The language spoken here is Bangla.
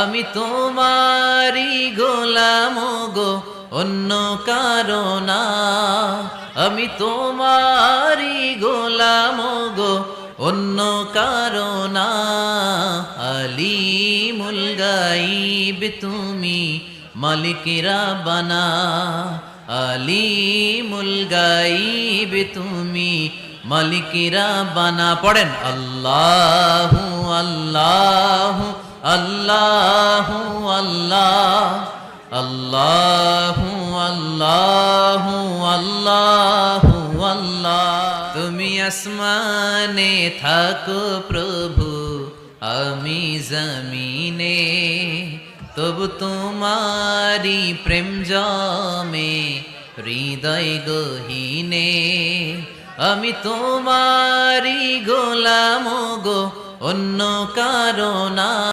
আমি তোমারি গোলাম গো, অন্য কারো না। আমি তোমারি গোলাম গো, অন্য কারো না। আলিমুল গাইব তুমি, মালিক রাব্বানা। আলিমুল গাইব তুমি, মালিক রাব্বানা। পড়েন আল্লাহু আল্লাহু আল্লাহু আল্লাহ, আল্লাহু আল্লাহু আল্লাহু আল্লাহ। তুমি আসমানে থাকো প্রভু, আমি জমিনে, তবু তোমারি প্রেম জমে হৃদয় গহীনে। আমি তোমারি গোলাম গো, অন্য কারো না।